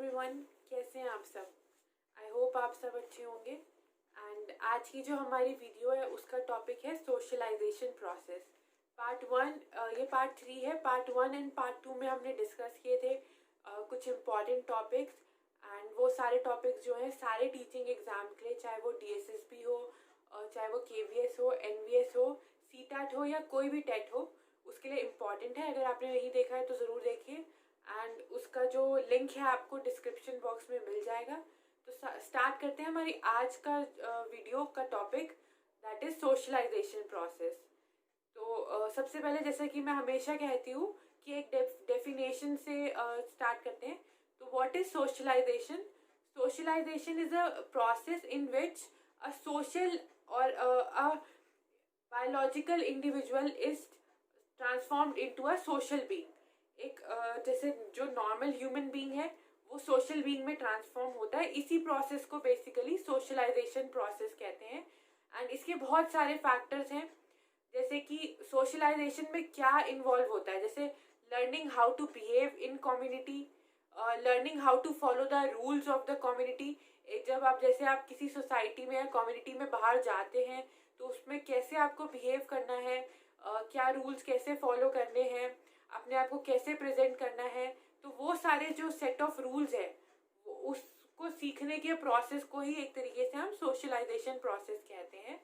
Everyone, कैसे हैं आप सब। आई होप आप सब अच्छे होंगे। एंड आज की जो हमारी वीडियो है उसका टॉपिक है सोशलाइजेशन प्रोसेस। पार्ट वन, ये पार्ट 3 है। पार्ट 1 एंड पार्ट 2 में हमने डिस्कस किए थे कुछ इम्पॉर्टेंट टॉपिक्स। एंड वो सारे टॉपिक्स जो हैं सारे टीचिंग एग्जाम के लिए, चाहे वो DSSB हो, चाहे वो KVS हो, NVS हो, CTET हो या कोई भी टेट हो, उसके लिए इम्पॉर्टेंट है। अगर आपने नहीं देखा है तो ज़रूर देखिए। एंड उसका जो लिंक है आपको डिस्क्रिप्शन बॉक्स में मिल जाएगा। तो स्टार्ट करते हैं हमारी आज का वीडियो का topic, that is socialization process. तो सबसे पहले, जैसा कि मैं हमेशा कहती हूँ कि एक डेफिनेशन से स्टार्ट करते हैं। तो what is socialization? Socialization is a process in which a social और a biological individual is transformed into a social being. एक जैसे जो नॉर्मल ह्यूमन बीइंग है वो सोशल बीइंग में ट्रांसफॉर्म होता है। इसी प्रोसेस को बेसिकली सोशलाइजेशन प्रोसेस कहते हैं। एंड इसके बहुत सारे फैक्टर्स हैं, जैसे कि सोशलाइजेशन में क्या इन्वॉल्व होता है, जैसे learning how to behave in community, learning how to follow the rules of the community. जब आप जैसे आप किसी सोसाइटी में या कम्युनिटी में बाहर जाते हैं तो उसमें कैसे आपको बिहेव करना है, क्या रूल्स कैसे फॉलो करने हैं, अपने आप को कैसे प्रेजेंट करना है। तो वो सारे जो सेट ऑफ रूल्स है उसको सीखने के प्रोसेस को ही एक तरीके से हम सोशलाइजेशन प्रोसेस कहते हैं।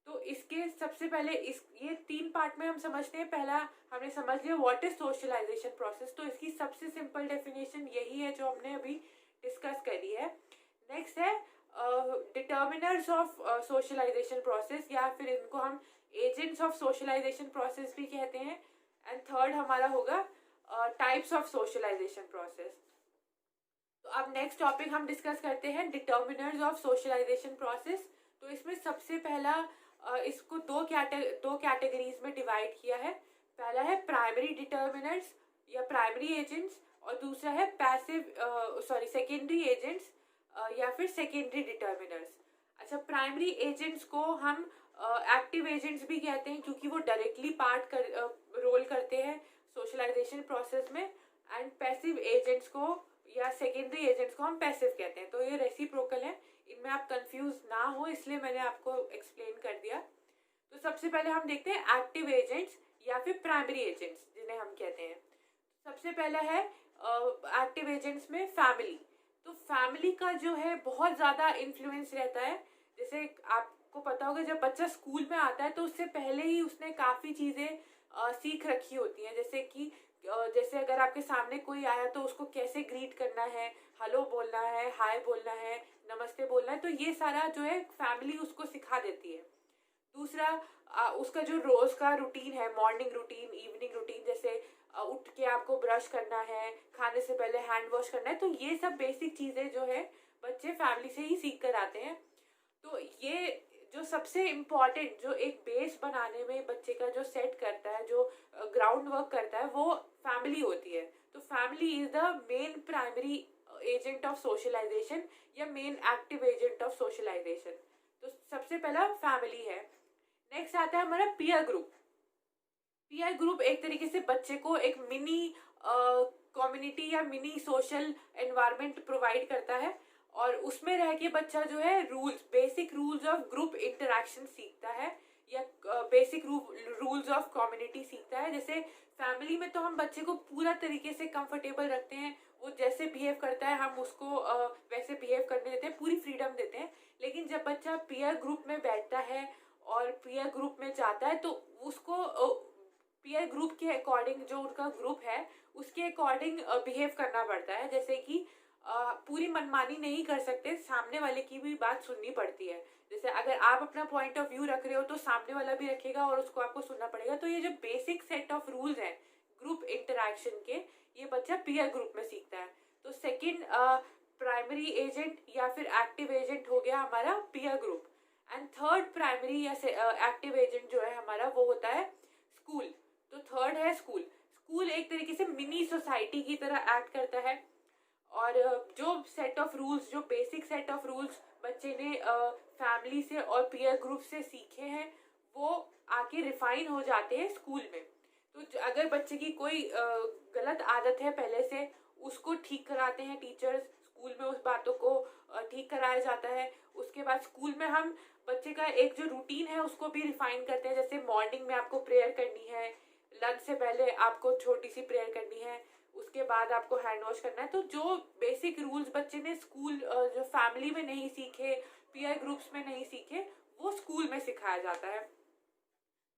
तो इसके सबसे पहले ये 3 पार्ट में हम समझते हैं। पहला हमने समझ लिया व्हाट इज सोशलाइजेशन प्रोसेस, तो इसकी सबसे सिंपल डेफिनेशन यही है जो हमने अभी डिस्कस करी है। नेक्स्ट है डिटर्मिनर्स ऑफ सोशलाइजेशन प्रोसेस, या फिर इनको हम एजेंट्स ऑफ सोशलाइजेशन प्रोसेस भी कहते हैं। एंड थर्ड हमारा होगा टाइप्स ऑफ सोशलाइजेशन प्रोसेस। तो अब नेक्स्ट टॉपिक हम डिस्कस करते हैं डिटर्मिनर्स ऑफ सोशलाइजेशन प्रोसेस। तो इसमें सबसे पहला इसको दो कैटेगरीज में डिवाइड किया है। पहला है प्राइमरी डिटर्मिनर्स या प्राइमरी एजेंट्स, और दूसरा है सेकेंडरी एजेंट्स या फिर सेकेंडरी डिटर्मिनर्स। अच्छा, प्राइमरी एजेंट्स को हम एक्टिव एजेंट्स भी कहते हैं क्योंकि वो डायरेक्टली रोल करते हैं सोशलाइजेशन प्रोसेस में। एंड पैसिव एजेंट्स को या सेकेंडरी एजेंट्स को हम पैसिव कहते हैं। तो ये रेसिप्रोकल है, इनमें आप कंफ्यूज ना हो इसलिए मैंने आपको एक्सप्लेन कर दिया। तो सबसे पहले हम देखते हैं एक्टिव एजेंट्स या फिर प्राइमरी एजेंट्स जिन्हें हम कहते हैं। सबसे पहला है एक्टिव एजेंट्स में फैमिली। तो फैमिली का जो है बहुत ज़्यादा इन्फ्लुएंस रहता है। जैसे आपको पता होगा जब बच्चा स्कूल में आता है तो उससे पहले ही उसने काफ़ी चीज़ें सीख रखी होती हैं, जैसे कि जैसे अगर आपके सामने कोई आया तो उसको कैसे ग्रीट करना है, हेलो बोलना है, हाय बोलना है, नमस्ते बोलना है। तो ये सारा जो है फैमिली उसको सिखा देती है। दूसरा उसका जो रोज का रूटीन है, मॉर्निंग रूटीन, इवनिंग रूटीन, जैसे उठ के आपको ब्रश करना है, खाने से पहले हैंड वॉश करना है। तो ये सब बेसिक चीज़ें जो है बच्चे फैमिली से ही सीख कर आते हैं। तो ये जो सबसे इम्पॉर्टेंट जो एक बेस बनाने में बच्चे का जो सेट करता है, जो ग्राउंड वर्क करता है, वो फैमिली होती है। तो family is the main primary agent of socialization या main active agent of socialization. तो सबसे पहला फैमिली है। नेक्स्ट आता है हमारा पीयर ग्रुप। पीयर ग्रुप एक तरीके से बच्चे को एक मिनी कम्युनिटी या मिनी सोशल एनवायरनमेंट प्रोवाइड करता है, और उसमें रह के बच्चा जो है basic rules of group interaction सीखता है या बेसिक रूल्स ऑफ कम्युनिटी सीखता है। जैसे फैमिली में तो हम बच्चे को पूरा तरीके से कंफर्टेबल रखते हैं, वो जैसे बिहेव करता है हम उसको वैसे बिहेव करने देते हैं, पूरी फ्रीडम देते हैं। लेकिन जब बच्चा पीयर ग्रुप में बैठता है और पीयर ग्रुप में जाता है तो उसको पीयर ग्रुप के अकॉर्डिंग, जो उनका ग्रुप है उसके अकॉर्डिंग बिहेव करना पड़ता है। जैसे कि पूरी मनमानी नहीं कर सकते, सामने वाले की भी बात सुननी पड़ती है। जैसे अगर आप अपना पॉइंट ऑफ व्यू रख रहे हो तो सामने वाला भी रखेगा और उसको आपको सुनना पड़ेगा। तो ये जो बेसिक सेट ऑफ रूल्स हैं ग्रुप इंटरेक्शन के, ये बच्चा पीयर ग्रुप में सीखता है। तो सेकंड प्राइमरी एजेंट या फिर एक्टिव एजेंट हो गया हमारा peer group. And third primary या एक्टिव एजेंट जो है हमारा वो होता है स्कूल। तो थर्ड है स्कूल। स्कूल एक तरीके से मिनी सोसाइटी की तरह एक्ट करता है, और जो सेट ऑफ रूल्स, जो बेसिक सेट ऑफ रूल्स बच्चे ने फैमिली से और पीयर ग्रुप से सीखे हैं वो आके रिफाइन हो जाते हैं स्कूल में। तो अगर बच्चे की कोई गलत आदत है पहले से, उसको ठीक कराते हैं टीचर्स, स्कूल में उस बातों को ठीक कराया जाता है। उसके बाद स्कूल में हम बच्चे का एक जो रूटीन है उसको भी रिफाइन करते हैं, जैसे मॉर्निंग में आपको प्रेयर करनी है, लंच से पहले आपको छोटी सी प्रेयर करनी है, उसके बाद आपको हैंड वॉश करना है। तो जो बेसिक रूल्स बच्चे ने स्कूल जो फैमिली में नहीं सीखे, पीयर ग्रुप्स में नहीं सीखे, वो स्कूल में सिखाया जाता है।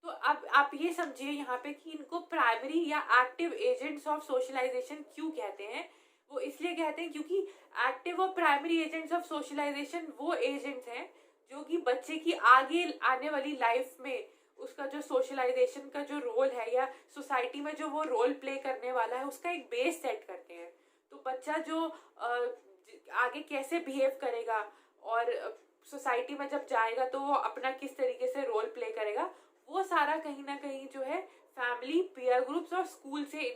तो अब आप ये समझिए यहाँ पे कि इनको प्राइमरी या एक्टिव एजेंट्स ऑफ सोशलाइजेशन क्यों कहते हैं। वो इसलिए कहते हैं क्योंकि एक्टिव और प्राइमरी एजेंट्स ऑफ सोशलाइजेशन वो एजेंट्स हैं जो कि बच्चे की आगे आने वाली लाइफ में उसका जो सोशलाइजेशन का जो रोल है या सोसाइटी में जो वो रोल प्ले करने वाला है उसका एक बेस सेट करते हैं। तो बच्चा जो आगे कैसे बिहेव करेगा और सोसाइटी में जब जाएगा तो वो अपना किस तरीके से रोल प्ले करेगा, वो सारा कहीं ना कहीं जो है फैमिली, पीयर ग्रुप्स और स्कूल से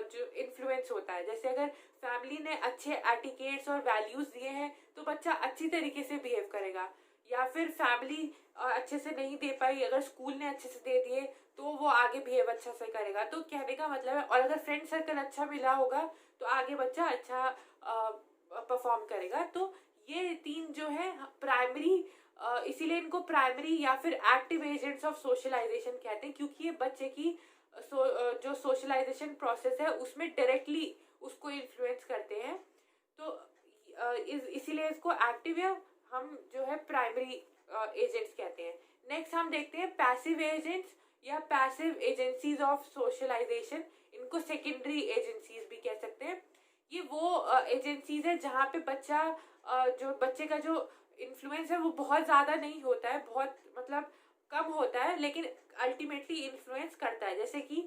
जो इन्फ्लुएंस होता है। जैसे अगर फैमिली ने अच्छे एटिकेट्स और वैल्यूज दिए हैं तो बच्चा अच्छी तरीके से बिहेव करेगा, या फिर फैमिली अच्छे से नहीं दे पाई, अगर स्कूल ने अच्छे से दे दिए तो वो आगे बिहेव अच्छा से करेगा। तो कहने का मतलब है, और अगर फ्रेंड सर्कल अच्छा मिला होगा तो आगे बच्चा अच्छा परफॉर्म करेगा। तो ये तीन जो है प्राइमरी, इसीलिए इनको प्राइमरी या फिर एक्टिव एजेंट्स ऑफ सोशलाइजेशन कहते हैं, क्योंकि ये बच्चे की जो सोशलाइजेशन प्रोसेस है उसमें डायरेक्टली उसको इन्फ्लुएंस करते हैं। तो इसीलिए इसको एक्टिव या हम जो है प्राइमरी एजेंट्स कहते हैं। नेक्स्ट हम देखते हैं पैसिव एजेंट्स या पैसिव एजेंसीज ऑफ सोशलाइजेशन। इनको सेकेंडरी एजेंसीज भी कह सकते हैं। ये वो एजेंसीज है जहाँ पे बच्चा जो बच्चे का जो इन्फ्लुएंस है वो बहुत ज़्यादा नहीं होता है, बहुत मतलब कम होता है, लेकिन अल्टीमेटली इन्फ्लुएंस करता है। जैसे कि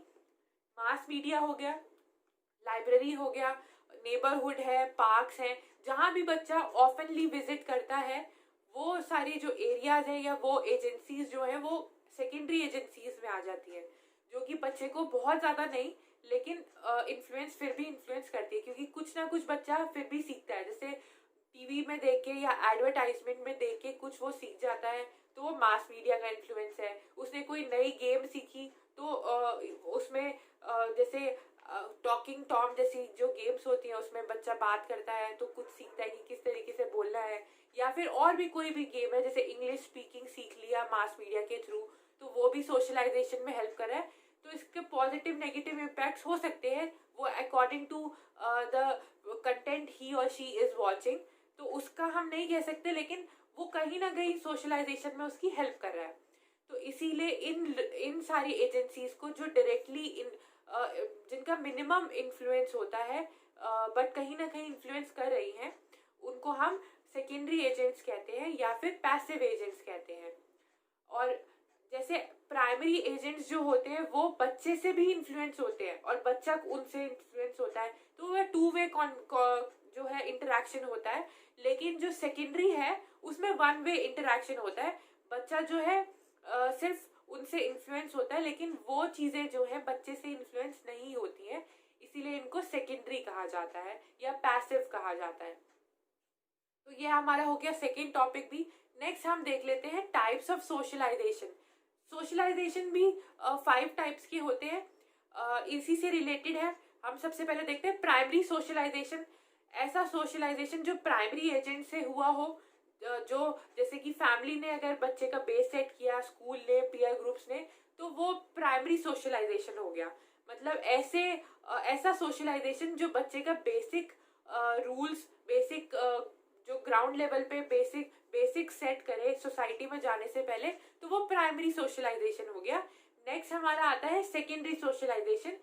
मास मीडिया हो गया, लाइब्रेरी हो गया, नेबरहुड है, पार्क्स हैं, जहाँ भी बच्चा ऑफनली विजिट करता है, वो सारी जो एरियाज हैं या वो एजेंसीज जो है वो सेकेंडरी एजेंसीज में आ जाती है, जो कि बच्चे को बहुत ज़्यादा नहीं लेकिन इन्फ्लुएंस फिर भी इन्फ्लुएंस करती है, क्योंकि कुछ ना कुछ बच्चा फिर भी सीखता है। जैसे टीवी में देख के या एडवर्टाइजमेंट में देख के कुछ वो सीख जाता है, तो वो मास मीडिया का इन्फ्लुएंस है। उसने कोई नई गेम सीखी तो उसमें जैसे टॉकिंग टॉम जैसी जो गेम्स होती हैं उसमें बच्चा बात करता है तो कुछ सीखता है कि किस तरीके से बोलना है, या फिर और भी कोई भी गेम है जैसे इंग्लिश स्पीकिंग सीख लिया मास मीडिया के थ्रू, तो वो भी सोशलाइजेशन में हेल्प कर रहा है। तो इसके पॉजिटिव नेगेटिव इम्पैक्ट्स हो सकते हैं, वो अकॉर्डिंग टू द कंटेंट ही और शी इज वॉचिंग, तो उसका हम नहीं कह सकते, लेकिन वो कहीं ना कहीं सोशलाइजेशन में उसकी हेल्प कर रहा है। तो इसीलिए इन सारी एजेंसीज को जो डायरेक्टली जिनका मिनिमम इन्फ्लुएंस होता है बट कहीं ना कहीं इन्फ्लुएंस कर रही हैं, उनको हम सेकेंडरी एजेंट्स कहते हैं या फिर पैसिव एजेंट्स कहते हैं। और जैसे प्राइमरी एजेंट्स जो होते हैं वो बच्चे से भी इन्फ्लुएंस होते हैं और बच्चा उनसे इन्फ्लुएंस होता है, तो वह टू वे जो है इंटरेक्शन होता है। लेकिन जो सेकेंडरी है उसमें वन वे इंटरेक्शन होता है, बच्चा जो है सिर्फ उनसे इन्फ्लुएंस होता है, लेकिन वो चीज़ें जो है बच्चे से इन्फ्लुएंस नहीं होती हैं, इसीलिए इनको सेकेंडरी कहा जाता है या पैसिव कहा जाता है। तो ये हमारा हो गया सेकेंड टॉपिक भी। नेक्स्ट हम देख लेते हैं टाइप्स ऑफ सोशलाइजेशन। सोशलाइजेशन भी 5 टाइप्स के होते हैं, इसी से रिलेटेड है। हम सबसे पहले देखते हैं प्राइमरी सोशलाइजेशन। ऐसा सोशलाइजेशन जो प्राइमरी एजेंट से हुआ हो, जो जैसे कि फैमिली ने अगर बच्चे का बेस सेट किया, स्कूल ने, पीयर ग्रुप्स ने, तो वो प्राइमरी सोशलाइजेशन हो गया। मतलब ऐसा सोशलाइजेशन जो बच्चे का बेसिक रूल्स, बेसिक जो ग्राउंड लेवल पे बेसिक सेट करे सोसाइटी में जाने से पहले, तो वो प्राइमरी सोशलाइजेशन हो गया। नेक्स्ट हमारा आता है सेकेंडरी सोशलाइजेशन।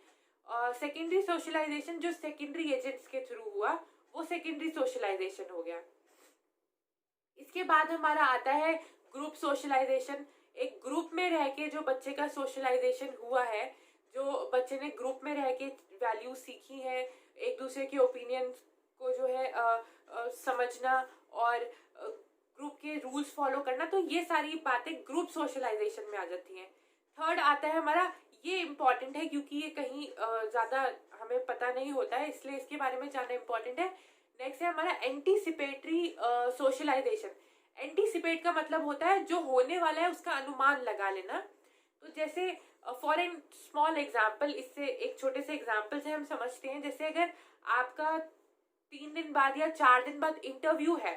सेकेंडरी सोशलाइजेशन जो सेकेंडरी एजेंट्स के थ्रू हुआ, वो सेकेंडरी सोशलाइजेशन हो गया। इसके बाद हमारा आता है ग्रुप सोशलाइजेशन। एक ग्रुप में रह के जो बच्चे का सोशलाइजेशन हुआ है, जो बच्चे ने ग्रुप में रह के वैल्यूज सीखी हैं, एक दूसरे के ओपिनियन को जो है समझना और ग्रुप के रूल्स फॉलो करना, तो ये सारी बातें ग्रुप सोशलाइजेशन में आ जाती हैं। थर्ड आता है हमारा, ये इम्पॉर्टेंट है क्योंकि ये कहीं ज़्यादा हमें पता नहीं होता है, इसलिए इसके बारे में जानना इम्पॉर्टेंट है। नेक्स्ट है हमारा एंटीसिपेटरी सोशलाइजेशन। एंटीसिपेट का मतलब होता है जो होने वाला है उसका अनुमान लगा लेना। तो जैसे फॉर एन स्मॉल एग्जाम्पल, इससे एक छोटे से एग्जाम्पल से हम समझते हैं, जैसे अगर आपका 3 दिन बाद या 4 दिन बाद इंटरव्यू है,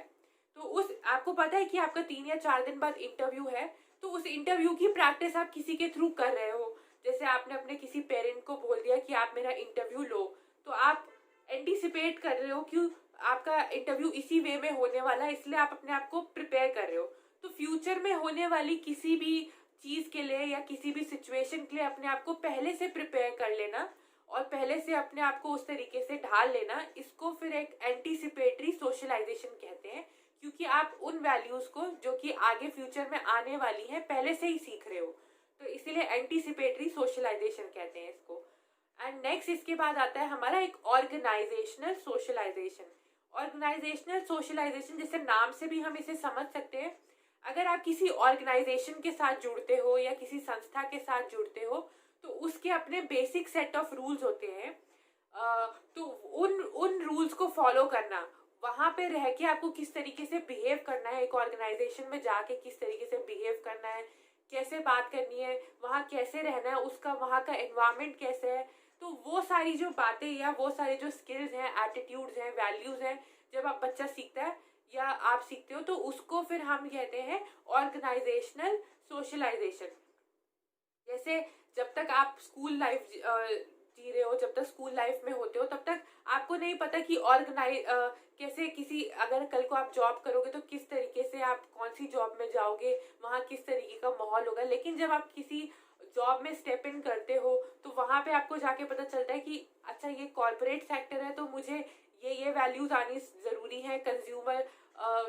तो उस आपको पता है कि आपका 3 या 4 दिन बाद इंटरव्यू है, तो उस इंटरव्यू की प्रैक्टिस आप किसी के थ्रू कर रहे हो। जैसे आपने अपने किसी पेरेंट को बोल दिया कि आप मेरा इंटरव्यू लो, तो आप एंटिसिपेट कर रहे हो कि आपका इंटरव्यू इसी वे में होने वाला है, इसलिए आप अपने आप को प्रिपेयर कर रहे हो। तो फ्यूचर में होने वाली किसी भी चीज के लिए या किसी भी सिचुएशन के लिए अपने आप को पहले से प्रिपेयर कर लेना और पहले से अपने आप को उस तरीके से ढाल लेना, इसको फिर एक एंटीसिपेटरी सोशलाइजेशन कहते हैं, क्योंकि आप उन वैल्यूज को जो कि आगे फ्यूचर में आने वाली है पहले से ही सीख रहे हो, तो इसीलिए एंटीसिपेटरी सोशलाइजेशन कहते हैं इसको। एंड नेक्स्ट इसके बाद आता है हमारा एक ऑर्गेनाइजेशनल सोशलाइजेशन। ऑर्गेनाइजेशनल सोशलाइजेशन, जैसे नाम से भी हम इसे समझ सकते हैं, अगर आप किसी ऑर्गेनाइजेशन के साथ जुड़ते हो या किसी संस्था के साथ जुड़ते हो, तो उसके अपने बेसिक सेट ऑफ रूल्स होते हैं। तो उन रूल्स को फॉलो करना, वहां पे रह के आपको किस तरीके से बिहेव करना है, एक ऑर्गेनाइजेशन में जाके किस तरीके से बिहेव करना है, कैसे बात करनी है, वहाँ कैसे रहना है, उसका वहाँ का एनवायरनमेंट कैसे है, तो वो सारी जो बातें या वो सारे जो स्किल्स हैं, एटीट्यूड्स हैं, वैल्यूज हैं, जब आप बच्चा सीखता है या आप सीखते हो, तो उसको फिर हम कहते हैं ऑर्गेनाइजेशनल सोशलाइजेशन। जैसे जब तक आप स्कूल लाइफ जी रहे हो, जब तक स्कूल लाइफ में होते हो, तब तक आपको नहीं पता कि कैसे किसी, अगर कल को आप जॉब करोगे तो किस तरीके से आप कौन सी जॉब में जाओगे, वहाँ किस तरीके का माहौल होगा। लेकिन जब आप किसी जॉब में स्टेप इन करते हो, तो वहाँ पे आपको जाके पता चलता है कि अच्छा ये कॉर्पोरेट सेक्टर है, तो मुझे ये वैल्यूज आनी जरूरी है। कंज्यूमर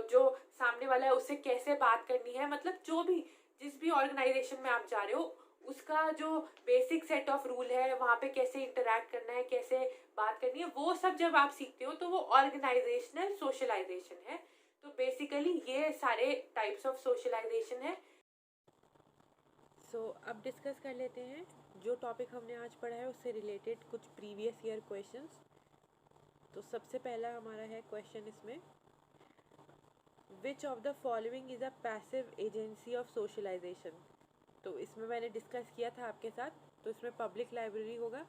जो सामने वाला है उससे कैसे बात करनी है, मतलब जो भी जिस भी ऑर्गेनाइजेशन में आप जा रहे हो, उसका जो बेसिक सेट ऑफ रूल है, वहाँ पे कैसे इंटरेक्ट करना है, कैसे बात करनी है, वो सब जब आप सीखते हो तो वो ऑर्गेनाइजेशनल सोशलाइजेशन है। तो बेसिकली ये सारे टाइप्स ऑफ सोशलाइजेशन है। अब डिस्कस कर लेते हैं जो टॉपिक हमने आज पढ़ा है उससे रिलेटेड कुछ प्रीवियस ईयर क्वेश्चंस। तो सबसे पहला हमारा है क्वेश्चन इसमें, which of the following is a passive agency of socialization. तो इसमें मैंने डिस्कस किया था आपके साथ, तो इसमें पब्लिक लाइब्रेरी होगा।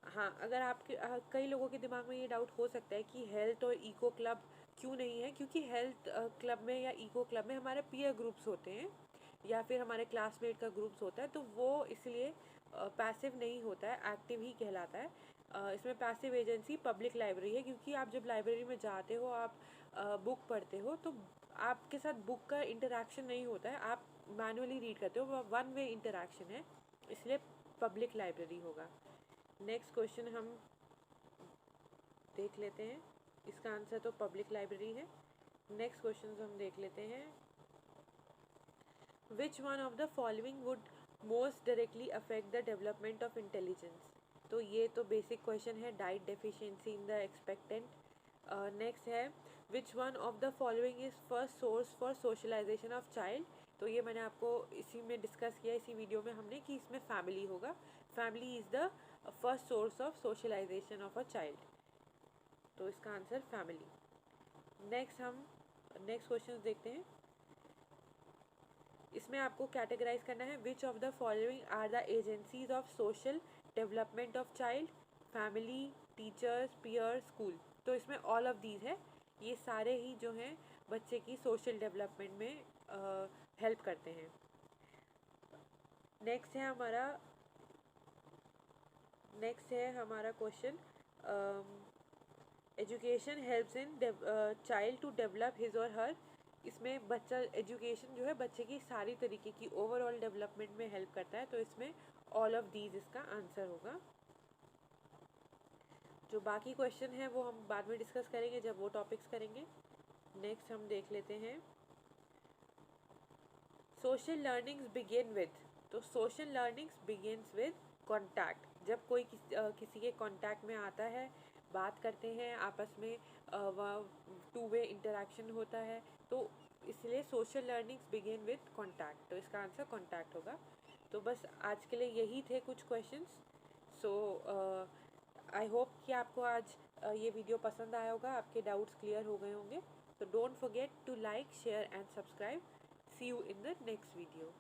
हाँ, अगर आपके कई लोगों के दिमाग में ये डाउट हो सकता है कि हेल्थ और इको क्लब क्यों नहीं है, क्योंकि हेल्थ क्लब में या इको क्लब में हमारे पीयर ग्रुप्स होते हैं या फिर हमारे क्लासमेट का ग्रुप्स होता है, तो वो इसलिए पैसिव नहीं होता है, एक्टिव ही कहलाता है। इसमें पैसिव एजेंसी पब्लिक लाइब्रेरी है, क्योंकि आप जब लाइब्रेरी में जाते हो, आप बुक पढ़ते हो, तो आपके साथ बुक का इंटरेक्शन नहीं होता है, आप मैनुअली रीड करते हो, वन वे इंटरेक्शन है, इसलिए पब्लिक लाइब्रेरी होगा। नेक्स्ट क्वेश्चन हम देख लेते हैं, इसका आंसर तो पब्लिक लाइब्रेरी है। नेक्स्ट क्वेश्चन हम देख लेते हैं, which one of the following would most directly affect the development of intelligence. तो ये तो बेसिक क्वेश्चन है, diet deficiency in the expectant. Next है, which one of the following is first source for socialization of child. तो ये मैंने आपको इसी में डिस्कस किया, इसी वीडियो में हमने, कि इसमें फैमिली होगा, family is the first source of socialization of a child, तो इसका आंसर फैमिली। नेक्स्ट हम नेक्स्ट क्वेश्चन देखते हैं, इसमें आपको कैटेगराइज करना है, which of the following are the agencies of social development of child, family, teachers, peer, school. तो इसमें ऑल ऑफ दीज है, ये सारे ही जो हैं बच्चे की सोशल डेवलपमेंट में हेल्प करते हैं। नेक्स्ट है हमारा question, education helps in child to develop his और हर। इसमें बच्चा, एजुकेशन जो है बच्चे की सारी तरीके की ओवरऑल डेवलपमेंट में हेल्प करता है, तो इसमें ऑल ऑफ दीज इसका आंसर होगा। जो बाकी क्वेश्चन है वो हम बाद में डिस्कस करेंगे जब वो टॉपिक्स करेंगे। नेक्स्ट हम देख लेते हैं, सोशल लर्निंग्स बिगिन विद। तो social learnings begins with contact. जब कोई किसी के कॉन्टैक्ट में आता है, बात करते हैं आपस में, टू वे इंटरेक्शन होता है, तो इसलिए social learnings begin with contact, तो इसका आंसर कॉन्टैक्ट होगा। तो बस आज के लिए यही थे कुछ क्वेश्चंस। सो आई होप कि आपको आज ये वीडियो पसंद आया होगा, आपके डाउट्स क्लियर हो गए होंगे। तो don't forget to like, share and subscribe. See you in the next video.